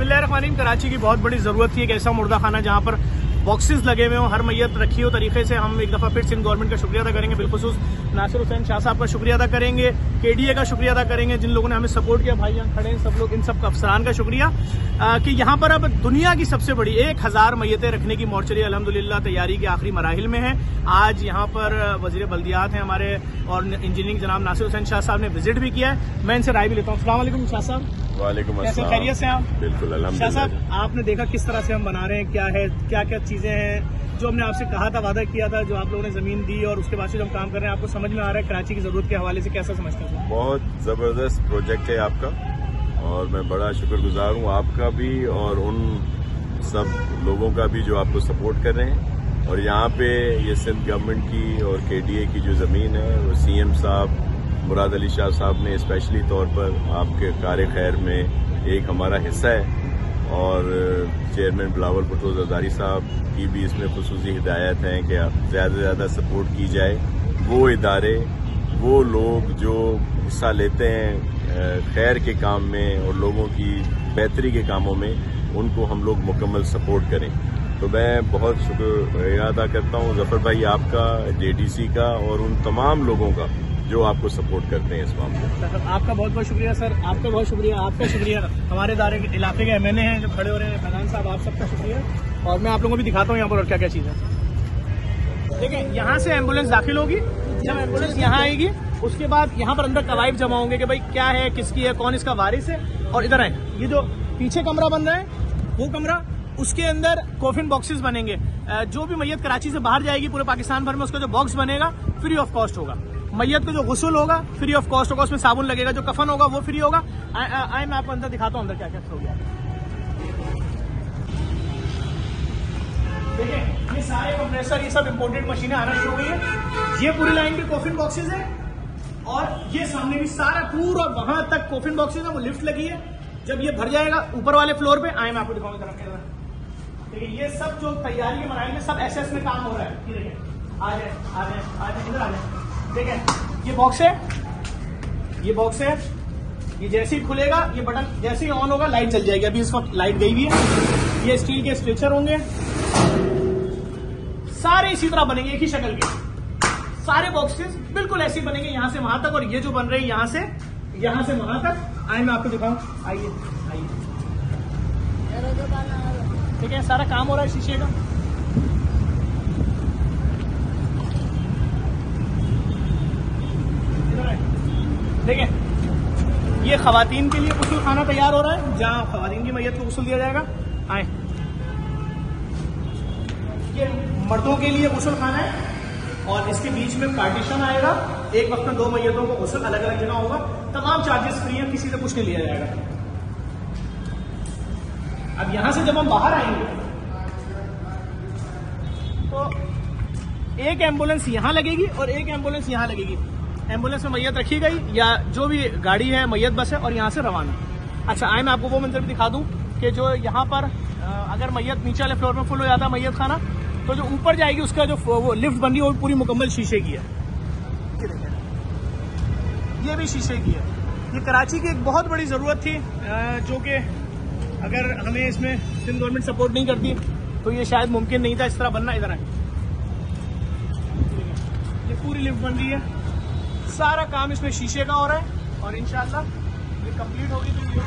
बिस्मिल्लाहिर्रहमानिर्रहीम। कराची की बहुत बड़ी ज़रूरत थी एक ऐसा मुर्दा खाना जहाँ पर बॉक्सेस लगे हुए हों, हर मैयत रखी हो तरीके से। हम एक दफ़ा फिर सिंध गवर्नमेंट का शुक्रिया अदा करेंगे, बिलखुसूस नासिर हुसैन शाह साहब का शुक्रिया अदा करेंगे, केडीए का शुक्रिया अदा करेंगे, जिन लोगों ने हमें सपोर्ट किया, भाई यहाँ खड़े हैं सब लोग, इन सब अफसरान का शुक्रिया कि यहाँ पर अब दुनिया की सबसे बड़ी 1000 मैयतें रखने की मोर्चरी अल्हम्दुलिल्लाह तैयारी के आखिरी मराहिल में है। आज यहाँ पर वज़ीर बल्दियात हैं हमारे और इंजीनियरिंग जनाब नासिर हुसैन शाह साहब ने विजिट भी किया है। मैं इनसे राय भी लेता हूँ। अस्सलाम वालेकुम शाह साहब। वालेकुम अस्सलाम। खैरियत से आप? बिल्कुल अल्हम्दुलिल्लाह। शाह साहब, आपने देखा किस तरह से हम बना रहे हैं, क्या है, क्या क्या चीजें हैं जो हमने आपसे कहा था, वादा किया था, जो आप लोगों ने जमीन दी और उसके बाद से जो हम काम कर रहे हैं, आपको समझ में आ रहा है कराची की जरूरत के हवाले से कैसा समझते हैं? बहुत जबरदस्त प्रोजेक्ट है आपका और मैं बड़ा शुक्रगुजार हूँ आपका भी और उन सब लोगों का भी जो आपको सपोर्ट कर रहे हैं। और यहाँ पे ये सिंध गवर्नमेंट की और केडीए की जो ज़मीन है वो सीएम साहब मुराद अली शाह साहब ने स्पेशली तौर पर आपके कार खैर में एक हमारा हिस्सा है और चेयरमैन बिलावल भुट्टो जरदारी साहब की भी इसमें खुसूसी हिदायत है कि ज़्यादा से ज़्यादा सपोर्ट की जाए। वो इदारे, वो लोग जो हिस्सा लेते हैं खैर के काम में और लोगों की बेहतरी के कामों में, उनको हम लोग मुकम्मल सपोर्ट करें। तो मैं बहुत शुक्रिया अदा करता हूँ जफर भाई आपका, जेडीसी का और उन तमाम लोगों का जो आपको सपोर्ट करते हैं इस मामले में। आपका बहुत बहुत शुक्रिया सर, आपका बहुत शुक्रिया, आपका शुक्रिया। हमारे इलाके के एमएनए हैं जो खड़े हो रहे हैं, फैजान साहब, आप सबका शुक्रिया। और मैं आप लोगों को भी दिखाता हूँ यहाँ पर और क्या क्या चीज़ है। देखिए, यहाँ से एम्बुलेंस दाखिल होगी, जब एम्बुलेंस यहाँ आएगी उसके बाद यहाँ पर अंदर कवायद जमा होंगे कि भाई क्या है, किसकी है, कौन इसका वारिस है। और इधर आए, ये जो पीछे कमरा बन रहा है वो कमरा, उसके अंदर कोफिन बॉक्सेस बनेंगे। जो भी मैयत कराची से बाहर जाएगी पूरे पाकिस्तान भर में, उसका जो बॉक्स बनेगा फ्री ऑफ कॉस्ट होगा। मैयत का जो गुस्ल होगा फ्री ऑफ कॉस्ट होगा, उसमें साबुन लगेगा, जो कफन होगा वो फ्री होगा। मैं आपको अंदर दिखाता हूँ अंदर क्या क्या हो गया। देखिए, ये सारे कंप्रेसर, ये सब इंपोर्टेड मशीनें आना शुरू हो गई है। ये पूरी लाइन के कोफिन बॉक्सेस है और ये सामने भी सारा पूरा वहां तक कोफिन बॉक्सेस है, वो लिफ्ट लगी है। जब ये भर जाएगा ऊपर वाले फ्लोर पे, मैं आपको दिखाऊंगा तरफ। देखिए, ये सब जो तैयारी के मराइल में सब एसएस में काम हो रहा है। ये देखिए, आ जाए इधर आ जाए। देखिए, ये बॉक्स है, ये बॉक्स है, ये जैसे ही खुलेगा, ये बटन जैसे ही ऑन होगा लाइट जल जाएगी। अभी इस वक्त लाइट गई हुई है। ये स्टील के स्ट्रेचर होंगे, सारे इसी तरह बनेंगे, एक ही शक्ल के सारे बॉक्सेस बिल्कुल ऐसे बनेंगे यहां से वहां तक। और ये जो बन रहे हैं यहां से वहां तक, आइए मैं आपको दिखाऊं। आइए, ठीक है, सारा काम हो रहा है शीशे का। देखिए, ये खवातीन के लिए गुस्ल खाना तैयार हो रहा है, जहां खवातीन की मैयत को गुस्ल दिया जाएगा। आए, ये मर्दों के लिए गुस्ल खाना है और इसके बीच में पार्टीशन आएगा। एक वक्त में 2 मैयतों को गुस्ल अलग अलग जगह होगा। तमाम चार्जेस फ्री हैं, किसी से कुछ नहीं लिया जाएगा। अब यहां से जब हम बाहर आएंगे तो एक एम्बुलेंस यहां लगेगी और एक एम्बुलेंस यहां लगेगी। एम्बुलेंस में मैयत रखी गई या जो भी गाड़ी है, मैयत बस है, और यहाँ से रवाना। अच्छा, आए मैं आपको वो मंजर भी दिखा दूं कि जो यहाँ पर अगर मैयत नीचे वाले फ्लोर में फुल हो जाता है मैयत खाना, तो जो ऊपर जाएगी उसका जो वो लिफ्ट बन रही है वो पूरी मुकम्मल शीशे की है। ये भी शीशे की है। ये कराची की एक बहुत बड़ी ज़रूरत थी जो कि अगर हमें इसमें सिंध गवर्नमेंट सपोर्ट नहीं करती तो ये शायद मुमकिन नहीं था इस तरह बनना। इधर है, ये पूरी लिफ्ट बन रही है, सारा काम इसमें शीशे का हो रहा है और इंशाल्लाह ये कंप्लीट होगी तो ये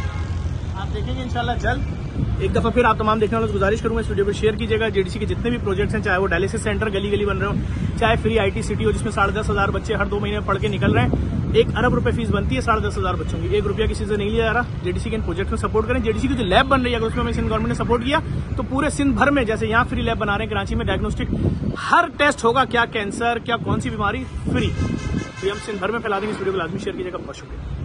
आप देखेंगे इंशाल्लाह जल्द। एक दफ़ा फिर आप तमाम देखने वालों से गुजारिश करूंगा इस वीडियो को शेयर कीजिएगा। जेडीसी के जितने भी प्रोजेक्ट्स हैं, चाहे वो डायलिसिस सेंटर गली गली बन रहे हो, चाहे फ्री IT सिटी हो जिसमें 10,500 बच्चे हर 2 महीने में पढ़ के निकल रहे हैं। 1 अरब रुपए फीस बनती है 10,500 बच्चों की, 1 रुपया किसी से नहीं लिया जा रहा। जेडीसी के इन प्रोजेक्ट में सपोर्ट करें। जेडीसी की जो लैब बन रही है, अगर उसमें हमें सिंध गवर्नमेंट ने सपोर्ट किया तो पूरे सिंध भर में, जैसे यहाँ फ्री लैब बना रहे हैं कराची में, डायग्नोस्टिक हर टेस्ट होगा, क्या कैंसर, क्या कौन सी बीमारी, फ्री। तो हम सिंध भर में फैला देंगे। इस वीडियो को लाजमी शेयर कीजिएगा। बहुत शुक्रिया।